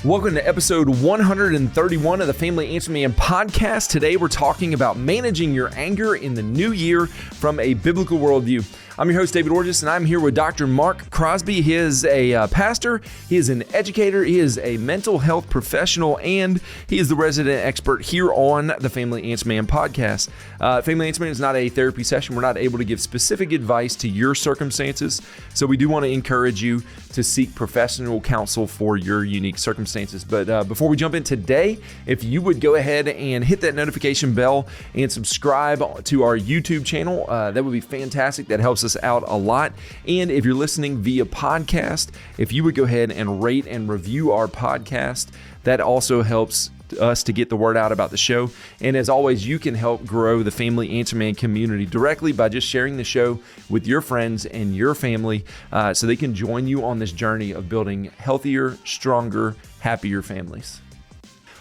Welcome to episode 131 of the Family Answer Me podcast. Today we're talking about managing your anger in the new year from a biblical worldview. I'm your host, David Orgis, and I'm here with Dr. Mark Crosby. He is a pastor, he is an educator, he is a mental health professional, and he is the resident expert here on the Family Answer Me podcast. Family Answer Me is not a therapy session. We're not able to give specific advice to your circumstances, so we do want to encourage you to seek professional counsel for your unique circumstances. But before we jump in today, if you would go ahead and hit that notification bell and subscribe to our YouTube channel, that would be fantastic. That helps us out a lot. And if you're listening via podcast, if you would go ahead and rate and review our podcast, that also helps us to get the word out about the show. And as always, you can help grow the Family Answer Man community directly by just sharing the show with your friends and your family so they can join you on this journey of building healthier, stronger, happier families.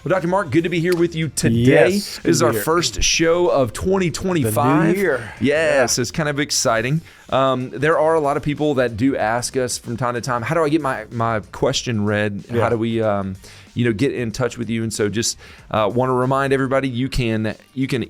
Well, Dr. Mark, good to be here with you today. Yes, this is our first show of 2025. The new year. Yes, it's kind of exciting. There are a lot of people that do ask us from time to time, how do I get my question read? Yeah. How do we get in touch with you? And so just want to remind everybody, you can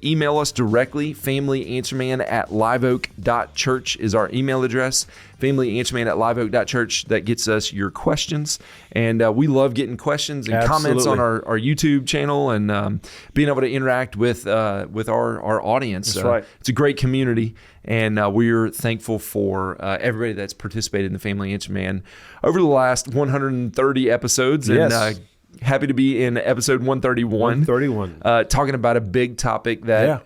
email us directly. familyanswerman@liveoak.church is our email address. familyanswerman@liveoak.church. That gets us your questions. And we love getting questions and comments on our YouTube channel and being able to interact with our audience. That's right. It's a great community. And we're thankful for everybody that's participated in the Family Answer Man over the last 130 episodes. Yes. And happy to be in episode 131. Talking about a big topic that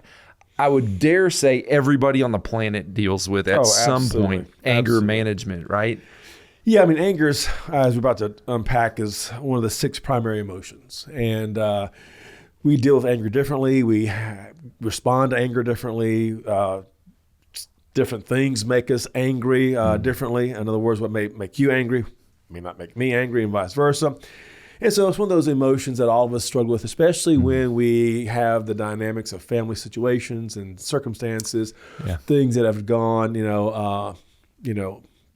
I would dare say everybody on the planet deals with at some point. Anger management, right? Yeah, I mean, anger is, as we're about to unpack, is one of the 6 primary emotions. And we deal with anger differently. We respond to anger differently. Different things make us angry differently. In other words, what may make you angry may not make me angry, and vice versa. And so it's one of those emotions that all of us struggle with, especially when we have the dynamics of family situations and circumstances, things that have gone,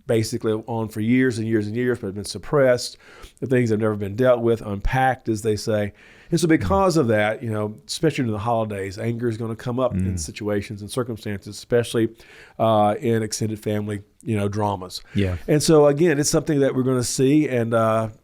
basically on for years and years and years, but have been suppressed. The things that have never been dealt with, unpacked, as they say. And so because of that, especially in the holidays, anger is going to come up in situations and circumstances, especially in extended family, dramas. Yeah. And so, again, it's something that we're going to see and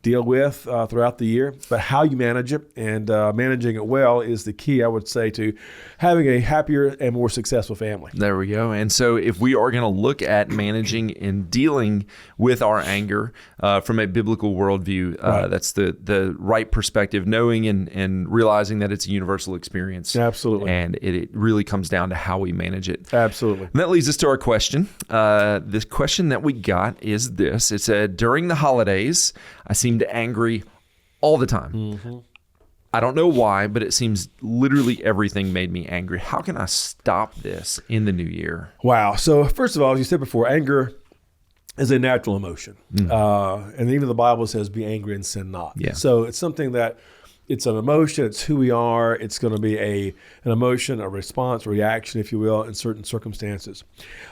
deal with throughout the year. But how you manage it and managing it well is the key, I would say, to having a happier and more successful family. There we go. And so if we are going to look at managing and dealing with our anger from a biblical worldview, that's the right perspective, knowing and realizing that it's a universal experience. Absolutely. And it really comes down to how we manage it. Absolutely. And that leads us to our question. This question that we got is this. It said, during the holidays, I seem angry all the time. Mm-hmm. I don't know why, but it seems literally everything made me angry. How can I stop this in the new year? Wow. So first of all, as you said before, anger is a natural emotion. And even the Bible says, be angry and sin not. Yeah. So it's something that it's an emotion. It's who we are. It's going to be an emotion, a response, a reaction, if you will, in certain circumstances.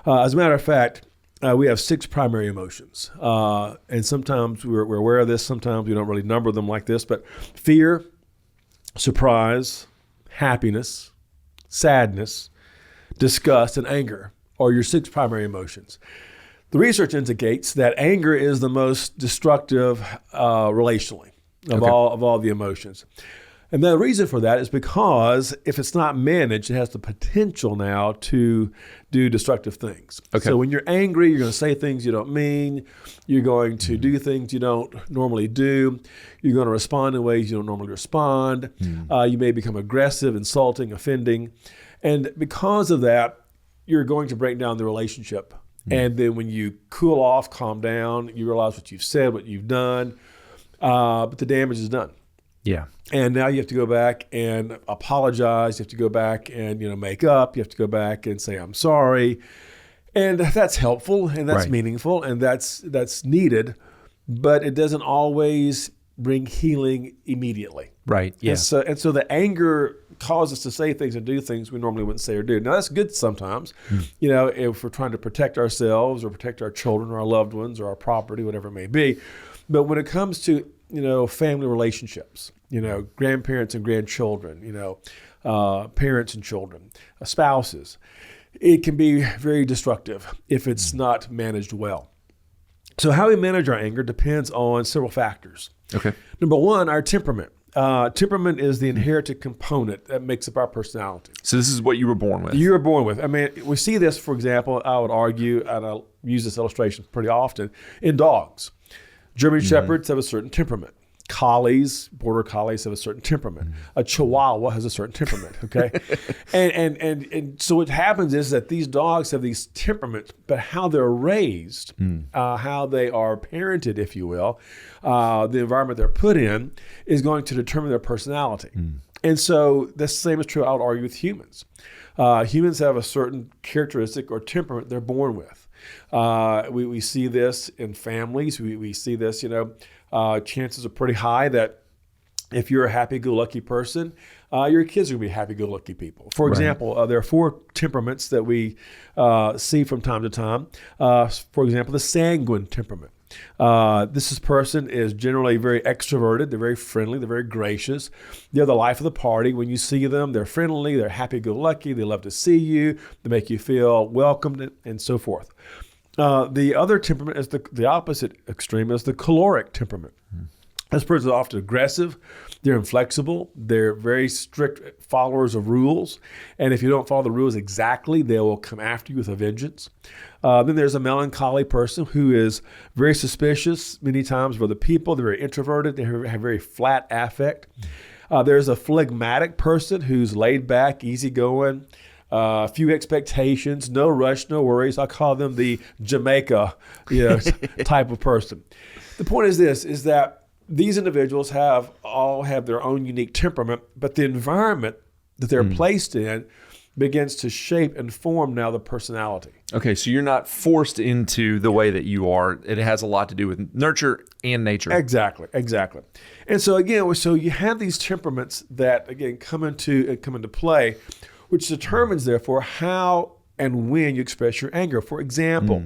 As a matter of fact, we have 6 primary emotions. And sometimes we're aware of this. Sometimes we don't really number them like this. But fear, surprise, happiness, sadness, disgust, and anger are your 6 primary emotions. The research indicates that anger is the most destructive relationally of all the emotions. And the reason for that is because if it's not managed, it has the potential now to do destructive things. Okay. So when you're angry, you're going to say things you don't mean. You're going to do things you don't normally do. You're going to respond in ways you don't normally respond. You may become aggressive, insulting, offending. And because of that, you're going to break down the relationship. And then when you cool off, calm down, you realize what you've said, what you've done, but the damage is done. Yeah. And now you have to go back and apologize. You have to go back and, make up. You have to go back and say, I'm sorry. And that's helpful and that's meaningful and that's needed, but it doesn't always bring healing immediately. Right. Yeah. And so the anger causes us to say things and do things we normally wouldn't say or do. Now that's good sometimes, if we're trying to protect ourselves or protect our children or our loved ones or our property, whatever it may be. But when it comes to family relationships, grandparents and grandchildren, parents and children, spouses. It can be very destructive if it's not managed well. So how we manage our anger depends on several factors. Okay. Number one, our temperament. Temperament is the inherited component that makes up our personality. So this is what you were born with. You were born with. I mean, we see this, for example, I would argue, and I'll use this illustration pretty often, in dogs. German Shepherds have a certain temperament. Border collies have a certain temperament. A Chihuahua has a certain temperament, okay? and so what happens is that these dogs have these temperaments, but how they're raised, how they are parented, if you will, the environment they're put in is going to determine their personality. And so the same is true, I would argue, with humans. Humans have a certain characteristic or temperament they're born with. We see this in families. We see this, chances are pretty high that if you're a happy-go-lucky person, your kids are going to be happy-go-lucky people. For example, there are 4 temperaments that we see from time to time. For example, the sanguine temperament. This person is generally very extroverted. They're very friendly. They're very gracious. They're the life of the party. When you see them, they're friendly. They're happy-go-lucky. They love to see you. They make you feel welcomed and so forth. The other temperament is the opposite extreme is the choleric temperament. This person is often aggressive. They're inflexible. They're very strict followers of rules. And if you don't follow the rules exactly, they will come after you with a vengeance. Then there's a melancholy person who is very suspicious many times of other people. They're very introverted. They have very flat affect. There's a phlegmatic person who's laid back, easygoing. Few expectations, no rush, no worries. I call them the Jamaica, type of person. The point is this: is that these individuals all have their own unique temperament, but the environment that they're placed in begins to shape and form now the personality. Okay, so you're not forced into the way that you are. It has a lot to do with nurture and nature. Exactly. And so again, you have these temperaments that again come into play, which determines, therefore, how and when you express your anger. For example,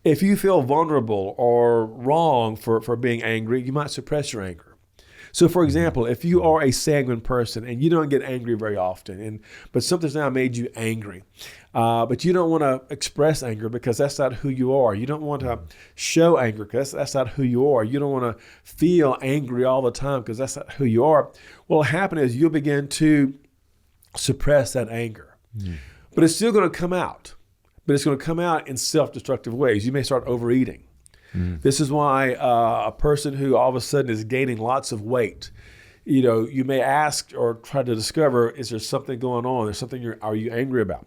if you feel vulnerable or wrong for being angry, you might suppress your anger. So, for example, if you are a sanguine person and you don't get angry very often, but something's now made you angry, but you don't want to express anger because that's not who you are. You don't want to show anger because that's not who you are. You don't want to feel angry all the time because that's not who you are. What will happen is you'll begin to suppress that anger. But it's still going to come out. But it's going to come out in self-destructive ways. You may start overeating. This is why a person who all of a sudden is gaining lots of weight, you may ask or try to discover, is there something going on? There's something are you angry about?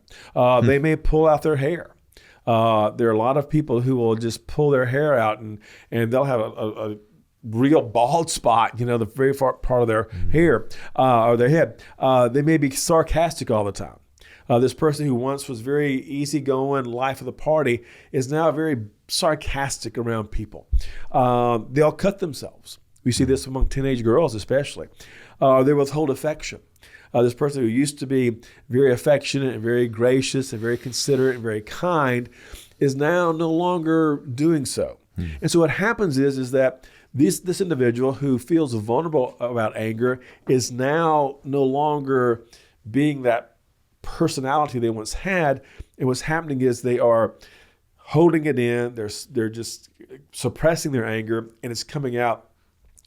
They may pull out their hair. There are a lot of people who will just pull their hair out and they'll have a real bald spot, the very far part of their hair or their head. They may be sarcastic all the time. This person who once was very easygoing, life of the party, is now very sarcastic around people. They'll cut themselves. We see this among teenage girls especially. They withhold affection. This person who used to be very affectionate and very gracious and very considerate and very kind is now no longer doing so. And so what happens is that this individual who feels vulnerable about anger is now no longer being that personality they once had. And what's happening is they are holding it in. They're just suppressing their anger, and it's coming out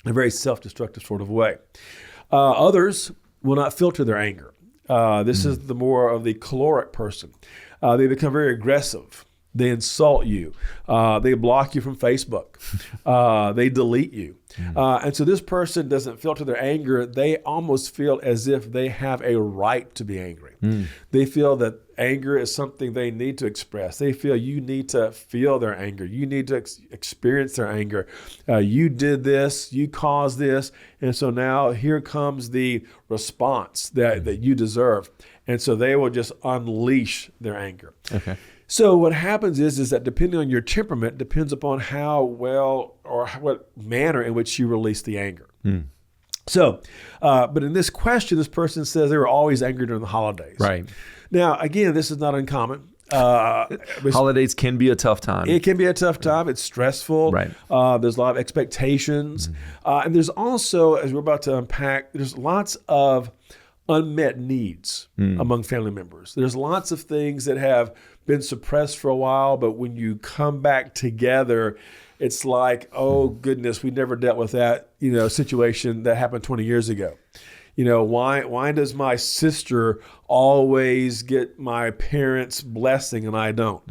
in a very self-destructive sort of way. Others will not filter their anger. This is the more of the choleric person. They become very aggressive. They insult you. They block you from Facebook. They delete you. And so this person doesn't filter their anger. They almost feel as if they have a right to be angry. They feel that anger is something they need to express. They feel you need to feel their anger. You need to experience their anger. You did this. You caused this. And so now here comes the response that you deserve. And so they will just unleash their anger. Okay. So what happens is that depending on your temperament depends upon how well or what manner in which you release the anger. So, but in this question, this person says they were always angry during the holidays. Right. Now, again, this is not uncommon. Holidays can be a tough time. It can be a tough time. It's stressful. Right. There's a lot of expectations. And there's also, as we're about to unpack, there's lots of unmet needs among family members. There's lots of things that have been suppressed for a while, but when you come back together, it's like, oh goodness, we never dealt with that, situation that happened 20 years ago. Why does my sister always get my parents' blessing and I don't?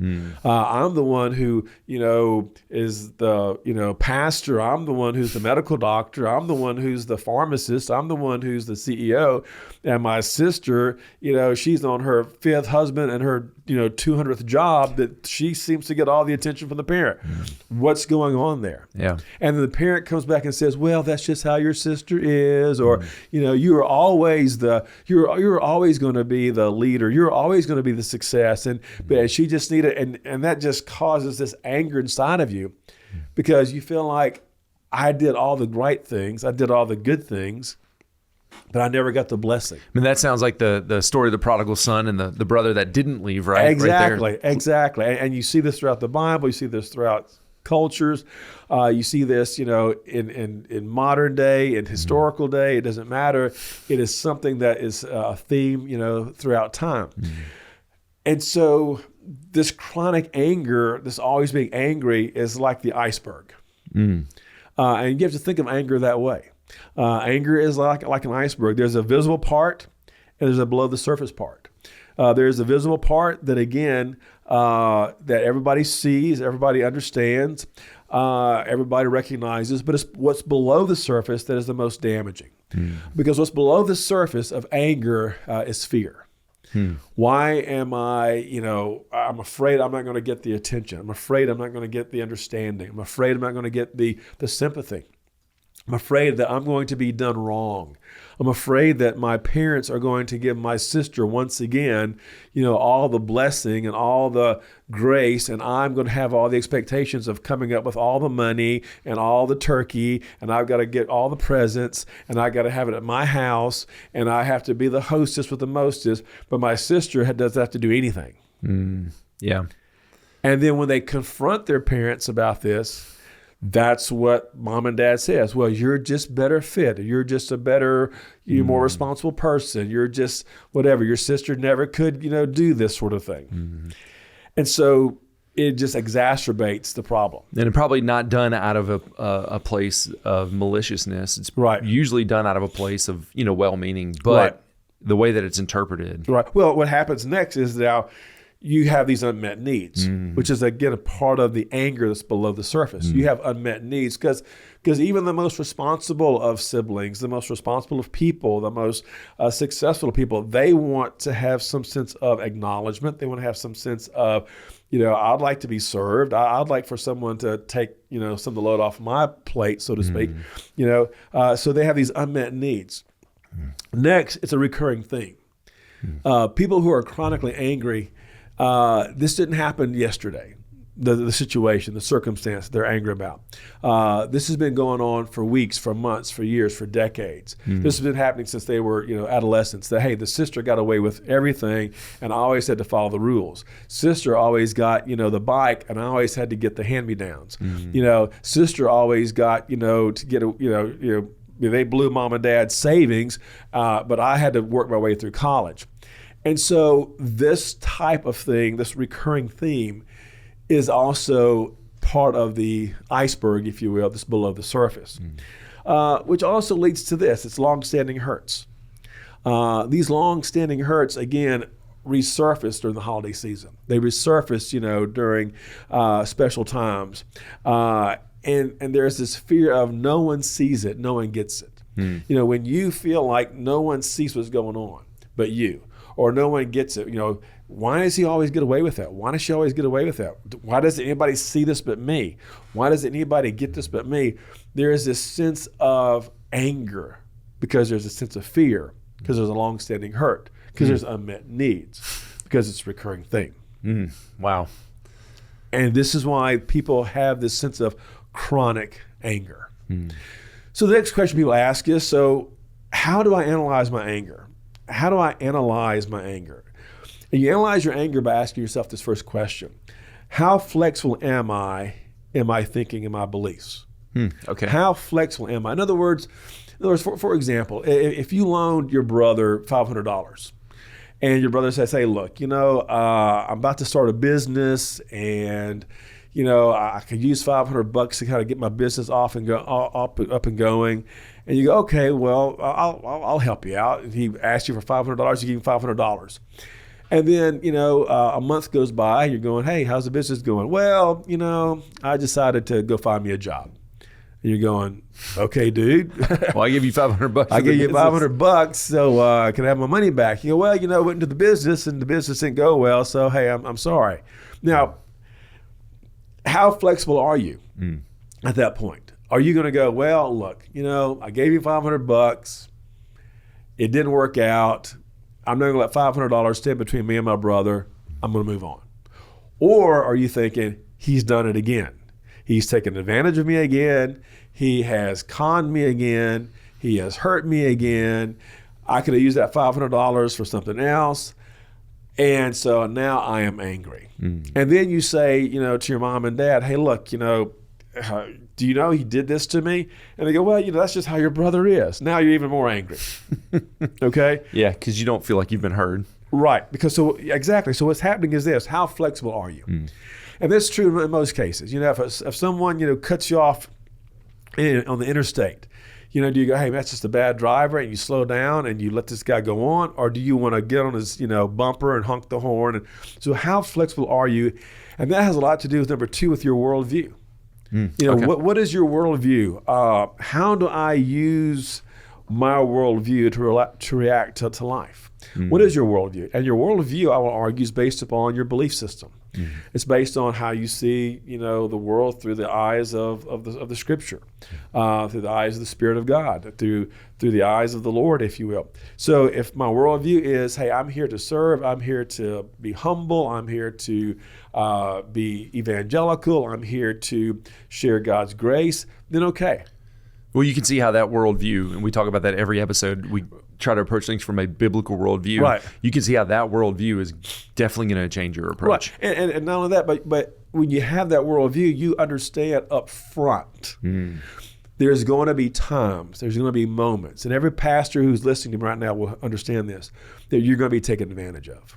I'm the one who, is the, pastor. I'm the one who's the medical doctor. I'm the one who's the pharmacist. I'm the one who's the CEO. And my sister, she's on her 5th husband and her, 200th job that she seems to get all the attention from the parent. What's going on there? Yeah. And then the parent comes back and says, well, that's just how your sister is. Or, you're always you're always going to be the leader. You're always going to be the success. But she just needed, and that just causes this anger inside of you because you feel like I did all the right things. I did all the good things, but I never got the blessing. I mean, that sounds like the story of the prodigal son and the brother that didn't leave, right? Exactly, right there. Exactly. And you see this throughout the Bible. You see this throughout cultures. You see this, in modern day, in historical day. It doesn't matter. It is something that is a theme, throughout time. And so this chronic anger, this always being angry, is like the iceberg. And you have to think of anger that way. Anger is like an iceberg. There's a visible part and there's a below the surface part. There's a visible part that, again, that everybody sees, everybody understands, everybody recognizes, but it's what's below the surface that is the most damaging. Because what's below the surface of anger is fear. Why am I, I'm afraid I'm not going to get the attention. I'm afraid I'm not going to get the understanding. I'm afraid I'm not going to get the sympathy. I'm afraid that I'm going to be done wrong. I'm afraid that my parents are going to give my sister once again, all the blessing and all the grace, and I'm going to have all the expectations of coming up with all the money and all the turkey, and I've got to get all the presents, and I got to have it at my house, and I have to be the hostess with the mostest, but my sister doesn't have to do anything. Yeah. And then when they confront their parents about this, that's what mom and dad says. Well, you're just better fit. You're just a better, more responsible person. You're just whatever. Your sister never could, do this sort of thing. And so it just exacerbates the problem. And it's probably not done out of a place of maliciousness. It's usually done out of a place of, well-meaning, but the way that it's interpreted. Right. Well, what happens next is now you have these unmet needs, which is, again, a part of the anger that's below the surface. You have unmet needs because even the most responsible of siblings, the most responsible of people, the most successful of people, they want to have some sense of acknowledgement. They want to have some sense of, I'd like to be served. I'd like for someone to take, some of the load off my plate, so to speak. So they have these unmet needs. Next, it's a recurring theme. People who are chronically angry, this didn't happen yesterday. The situation, the circumstance they're angry about. This has been going on for weeks, for months, for years, for decades. This has been happening since they were, adolescents. That, hey, the sister got away with everything, and I always had to follow the rules. Sister always got, the bike, and I always had to get the hand-me-downs. Sister always got, to get they blew mom and dad's savings, but I had to work my way through college. And so this type of thing, this recurring theme, is also part of the iceberg, if you will, that's below the surface, which also leads to this. It's long-standing hurts. These long-standing hurts, again, resurface during the holiday season. They resurface, during special times. And there's this fear of no one sees it, no one gets it. When you feel like no one sees what's going on but you, or no one gets it, why does he always get away with that? Why does she always get away with that? Why doesn't anybody see this but me? Why doesn't anybody get this but me? There is this sense of anger because there's a sense of fear, because there's a long-standing hurt, because there's unmet needs, because it's a recurring thing. Wow. And this is why people have this sense of chronic anger. So the next question people ask is, so how do I analyze my anger? How do I analyze my anger? And you analyze your anger by asking yourself this first question. How flexible am I in my thinking and my beliefs? Okay. How flexible am I? In other words, for example, if you loaned your brother $500 and your brother says, hey, look, I'm about to start a business and, I could use $500 to kind of get my business off and go up and going. And you go, okay, well, I'll help you out. And he asks you for $500, you give him $500. And then, a month goes by, you're going, hey, how's the business going? Well, I decided to go find me a job. And you're going, okay, dude. Well, I give you $500. I give you $500, so can I have my money back? You go, well, I went into the business and the business didn't go well, so hey, I'm sorry. Now, how flexible are you at that point? Are you going to go, well, look, I gave you $500. It didn't work out. I'm not going to let $500 stand between me and my brother. I'm going to move on. Or are you thinking, he's done it again? He's taken advantage of me again. He has conned me again. He has hurt me again. I could have used that $500 for something else. And so now I am angry. And then you say, to your mom and dad, hey, look, do you know he did this to me? And they go, well, that's just how your brother is. Now you're even more angry. Okay? Yeah, because you don't feel like you've been heard. Right. Exactly. So what's happening is this. How flexible are you? And that's true in most cases. If someone, cuts you off on the interstate, do you go, hey, that's just a bad driver, and you slow down and you let this guy go on? Or do you want to get on his, bumper and honk the horn? And so how flexible are you? And that has a lot to do with, number two, with your worldview. Okay. What is your worldview? How do I use my worldview to react to life? What is your worldview? And your worldview, I will argue, is based upon your belief system. It's based on how you see, the world through the eyes of the Scripture, through the eyes of the Spirit of God, through the eyes of the Lord, if you will. So if my worldview is, hey, I'm here to serve, I'm here to be humble, I'm here to be evangelical, I'm here to share God's grace, then okay. Well, you can see how that worldview, and we talk about that every episode, we try to approach things from a biblical worldview. Right. You can see how that worldview is definitely going to change your approach. Right. And not only that, but when you have that worldview, you understand up front. There's going to be times, there's going to be moments, and every pastor who's listening to me right now will understand this, that you're going to be taken advantage of.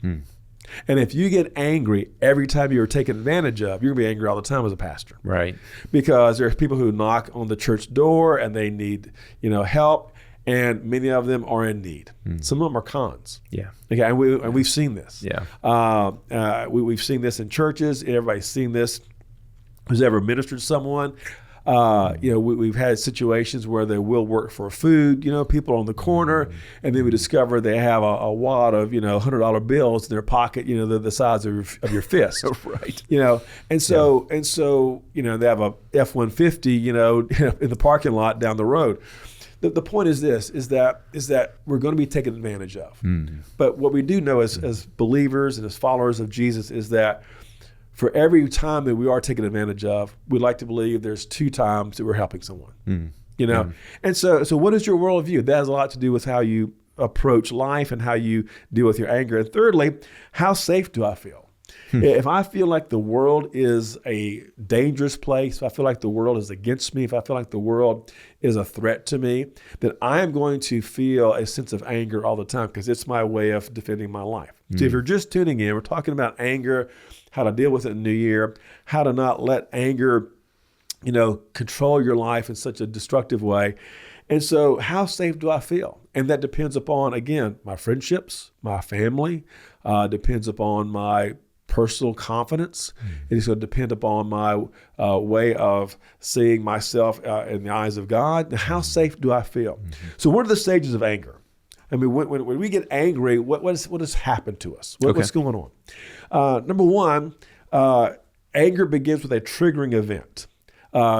And if you get angry every time you're taken advantage of, you're going to be angry all the time as a pastor. Right. Because there's people who knock on the church door and they need, help, and many of them are in need. Some of them are cons. Yeah. Okay, and we've seen this. Yeah. We've seen this in churches. Everybody's seen this who's ever ministered to someone. We've had situations where they will work for food, people on the corner, and then we discover they have a wad of, $100 bills in their pocket, they're the size of your fist. Right. And so, they have a F-150, in the parking lot down the road. The point is this, is that we're going to be taken advantage of. But what we do know as believers and as followers of Jesus is that for every time that we are taken advantage of, we'd like to believe there's 2 times that we're helping someone. And so what is your worldview? That has a lot to do with how you approach life and how you deal with your anger. And thirdly, how safe do I feel? If I feel like the world is a dangerous place, if I feel like the world is against me, if I feel like the world is a threat to me, then I am going to feel a sense of anger all the time because it's my way of defending my life. So if you're just tuning in, we're talking about anger, how to deal with it in the new year, how to not let anger, control your life in such a destructive way. And so how safe do I feel? And that depends upon, again, my friendships, my family, depends upon my personal confidence. It's going to depend upon my way of seeing myself in the eyes of God. Now, how safe do I feel? So what are the stages of anger? I mean, when we get angry, what has happened to us? What's going on? Number one, anger begins with a triggering event.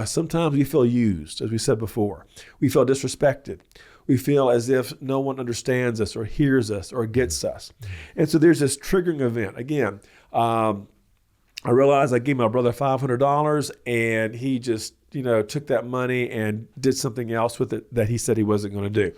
Sometimes we feel used, as we said before. We feel disrespected. We feel as if no one understands us or hears us or gets us. And so there's this triggering event. Again, I realized I gave my brother $500 and he just, took that money and did something else with it that he said he wasn't going to do.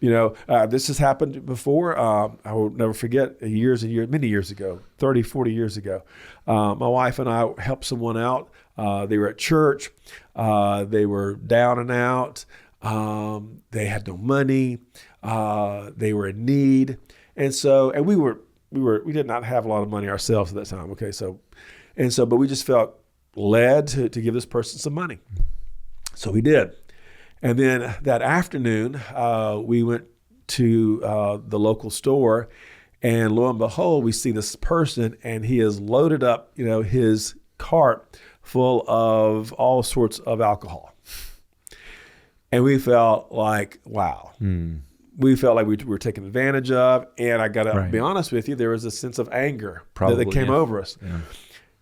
This has happened before. I will never forget many years ago, 30, 40 years ago. My wife and I helped someone out. They were at church. They were down and out. They had no money. They were in need. And we did not have a lot of money ourselves at that time. Okay. But we just felt led to give this person some money. So we did. And then that afternoon, we went to the local store, and lo and behold, we see this person, and he has loaded up, his cart full of all sorts of alcohol. And we felt like, wow. We felt like we were taken advantage of. And I got to be honest with you, there was a sense of anger that came over us. Yeah.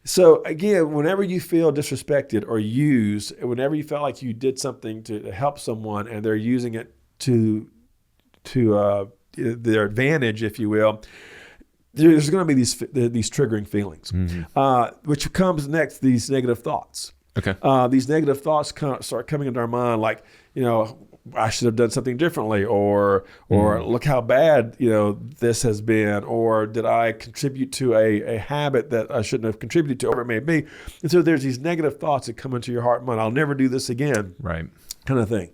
So again, whenever you feel disrespected or used, whenever you felt like you did something to help someone and they're using it to their advantage, if you will, there's going to be these triggering feelings, which comes next, these negative thoughts. Okay. These negative thoughts start coming into our mind, like, I should have done something differently, or look how bad, this has been, or did I contribute to a habit that I shouldn't have contributed to, whatever it may be. And so there's these negative thoughts that come into your heart and mind. I'll never do this again. Right. Kind of thing.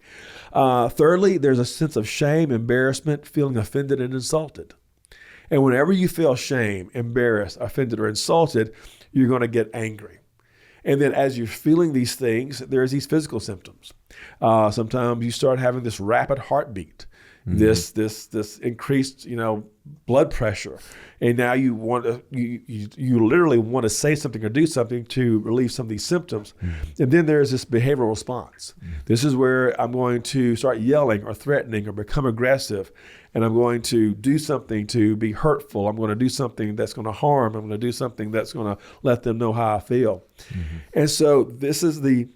Thirdly, there's a sense of shame, embarrassment, feeling offended and insulted. And whenever you feel shame, embarrassed, offended, or insulted, you're going to get angry. And then as you're feeling these things, there's these physical symptoms. Sometimes you start having this rapid heartbeat, this increased, blood pressure. And now you literally want to say something or do something to relieve some of these symptoms. And then there's this behavioral response. This is where I'm going to start yelling or threatening or become aggressive. And I'm going to do something to be hurtful. I'm going to do something that's going to harm. I'm going to do something that's going to let them know how I feel. And so this is the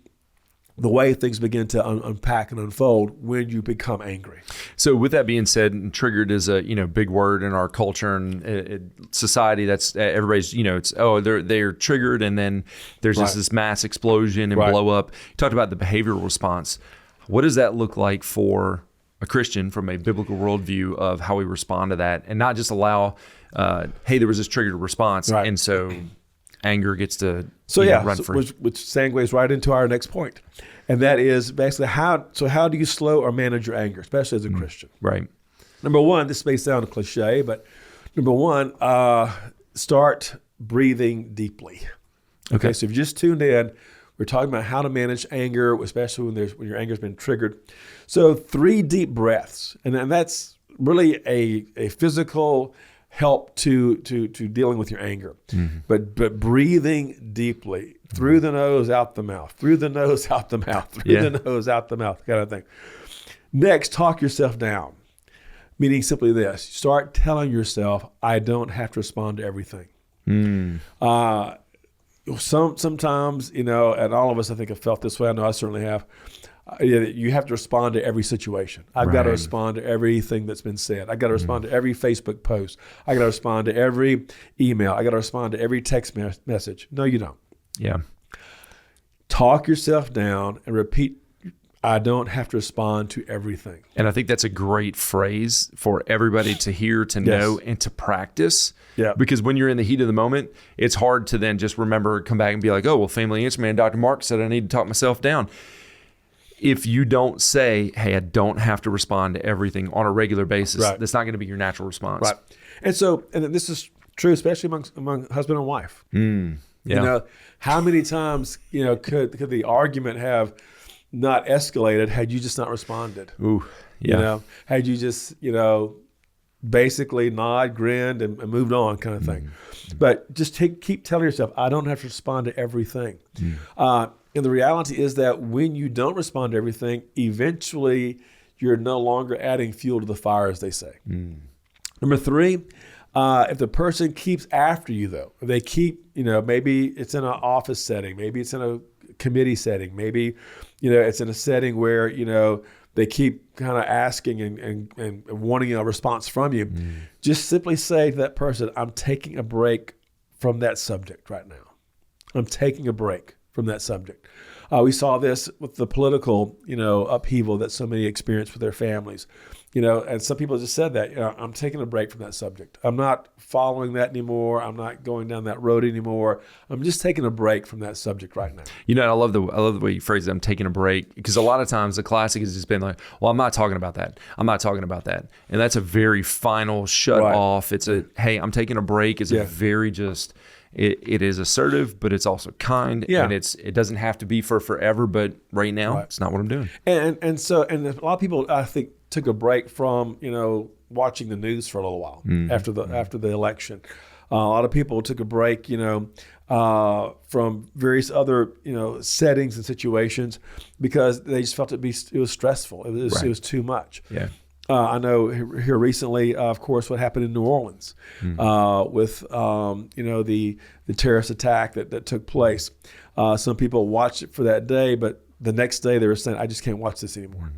way things begin to unpack and unfold when you become angry. So with that being said, and triggered is a big word in our culture and society. That's everybody's they're triggered, and then there's just this mass explosion and blow up. You talked about the behavioral response. What does that look like for a Christian from a biblical worldview of how we respond to that, and not just allow, hey, there was this triggered response, and so anger gets to run free. Which segues right into our next point, and that is basically how do you slow or manage your anger, especially as a Christian? Right. Number one, this may sound a cliche, but number one, start breathing deeply. Okay, so if you just tuned in, we're talking about how to manage anger, especially when your anger's been triggered. So 3 deep breaths, and that's really a physical help to dealing with your anger. But breathing deeply through the nose, out the mouth, through the nose, out the mouth, through the nose, out the mouth, kind of thing. Next, talk yourself down, meaning simply this: start telling yourself, I don't have to respond to everything. Sometimes, and all of us, I think, have felt this way. I know I certainly have. You have to respond to every situation. I've got to respond to everything that's been said. I've got to respond to every Facebook post. I got to respond to every email. I got to respond to every text message. No, you don't. Yeah. Talk yourself down and repeat, I don't have to respond to everything. And I think that's a great phrase for everybody to hear, to know, and to practice. Yeah. Because when you're in the heat of the moment, it's hard to then just remember, come back and be like, oh, well, Family Answer Man, Dr. Mark said I need to talk myself down. If you don't say, hey, I don't have to respond to everything on a regular basis, that's not going to be your natural response. Right. And this is true, especially among husband and wife. Yeah. How many times, could the argument have not escalated had you just not responded? Ooh, yeah. Had you just, basically nod, grinned, and moved on, kind of thing. But just keep telling yourself, I don't have to respond to everything. And the reality is that when you don't respond to everything, eventually you're no longer adding fuel to the fire, as they say. Number 3, if the person keeps after you, though, if they keep, maybe it's in an office setting, maybe it's in a committee setting, maybe, it's in a setting where, they keep kind of asking and wanting a response from you, just simply say to that person, I'm taking a break from that subject right now. I'm taking a break. from that subject. We saw this with the political, upheaval that so many experienced with their families. And some people just said that, I'm taking a break from that subject. I'm not following that anymore. I'm not going down that road anymore. I'm just taking a break from that subject right now. I love the way you phrase it. I'm taking a break, because a lot of times the classic has just been like, well, I'm not talking about that. I'm not talking about that. And that's a very final shut off. It's hey, I'm taking a break is a very just, it is assertive, but it's also kind. Yeah. And it doesn't have to be for forever, but right now it's not what I'm doing. And so a lot of people, I think, took a break from, watching the news for a little while after the election. A lot of people took a break, from various other, settings and situations, because they just felt it was stressful. It was too much. Yeah. I know here recently, of course, what happened in New Orleans with, the terrorist attack that took place. Some people watched it for that day, but the next day they were saying, I just can't watch this anymore.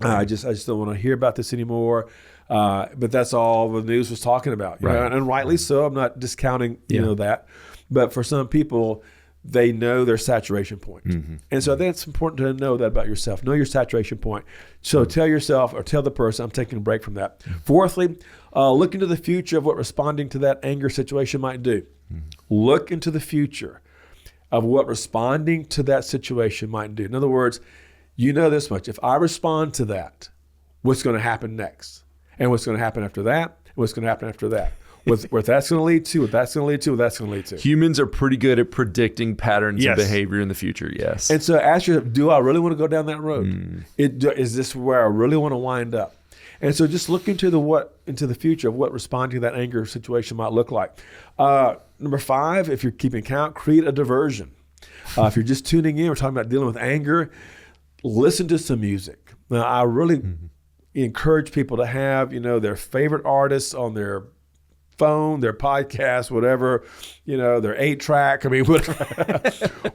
I just don't want to hear about this anymore. But that's all the news was talking about, and rightly so. I'm not discounting, that. But for some people, they know their saturation point. And so I think it's important to know that about yourself. Know your saturation point. So tell yourself, or tell the person, I'm taking a break from that. Fourthly, look into the future of what responding to that anger situation might do. Look into the future of what responding to that situation might do. In other words, this much. If I respond to that, what's going to happen next? And what's going to happen after that? And what's going to happen after that? What that's going to lead to, what that's going to lead to, what that's going to lead to. Humans are pretty good at predicting patterns of behavior in the future, yes. And so ask yourself, do I really want to go down that road? Is this where I really want to wind up? And so just look into the future of what responding to that anger situation might look like. Number 5, if you're keeping count, create a diversion. If you're just tuning in, we're talking about dealing with anger. Listen to some music. Now, I really encourage people to have, their favorite artists on their phone, their podcast, whatever, their 8-track. I mean,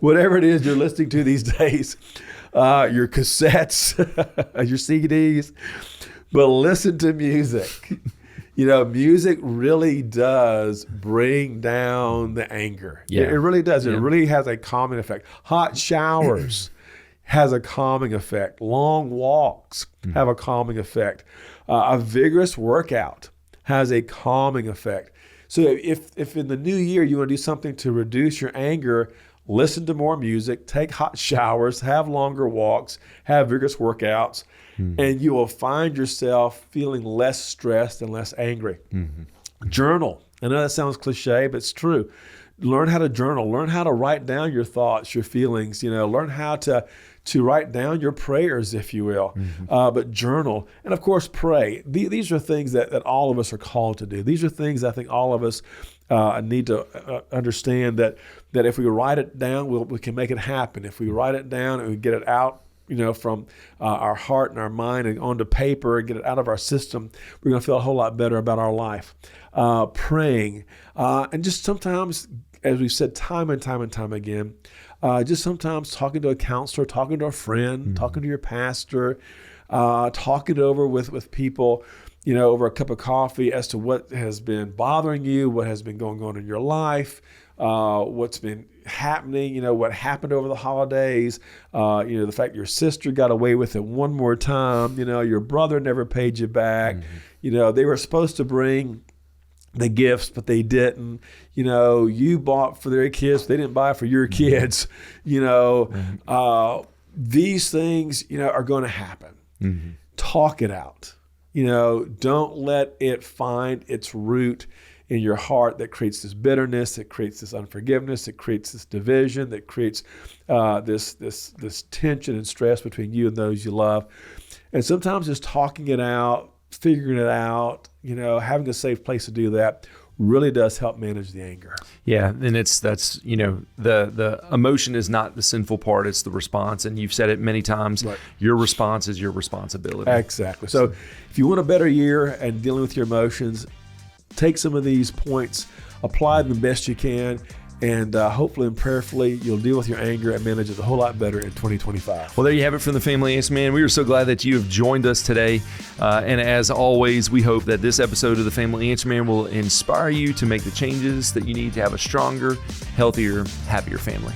whatever it is you're listening to these days, your cassettes, your CDs, but listen to music. Music really does bring down the anger. Yeah. It really does. It really has a calming effect. Hot showers has a calming effect. Long walks have a calming effect. A vigorous workout has a calming effect. So if in the new year you want to do something to reduce your anger, listen to more music, take hot showers, have longer walks, have vigorous workouts, and you will find yourself feeling less stressed and less angry. Journal. I know that sounds cliche, but it's true. Learn how to journal. Learn how to write down your thoughts, your feelings. Learn how to write down your prayers, if you will. But journal. And of course, pray. These are things that all of us are called to do. These are things I think all of us need to understand that if we write it down, we can make it happen. If we write it down and we get it out, from our heart and our mind and onto paper and get it out of our system, we're going to feel a whole lot better about our life. Praying. And just sometimes, as we've said time and time again, just sometimes talking to a counselor, talking to a friend, talking to your pastor, talking it over with people, over a cup of coffee as to what has been bothering you, what has been going on in your life, what's been happening, what happened over the holidays, the fact your sister got away with it one more time, your brother never paid you back, they were supposed to bring the gifts, but they didn't. You bought for their kids, but they didn't buy for your kids. These things, are going to happen. Talk it out. Don't let it find its root in your heart that creates this bitterness, that creates this unforgiveness, that creates this division, that creates this tension and stress between you and those you love. And sometimes just talking it out, figuring it out, having a safe place to do that really does help manage the anger. Yeah, and that's the emotion is not the sinful part, it's the response. And you've said it many times, right. Your response is your responsibility. Exactly. So if you want a better year and dealing with your emotions, take some of these points, apply them the best you can, and hopefully and prayerfully you'll deal with your anger and manage it a whole lot better in 2025. Well, there you have it from the Family Answer Man. We are so glad that you have joined us today. And as always, we hope that this episode of the Family Answer Man will inspire you to make the changes that you need to have a stronger, healthier, happier family.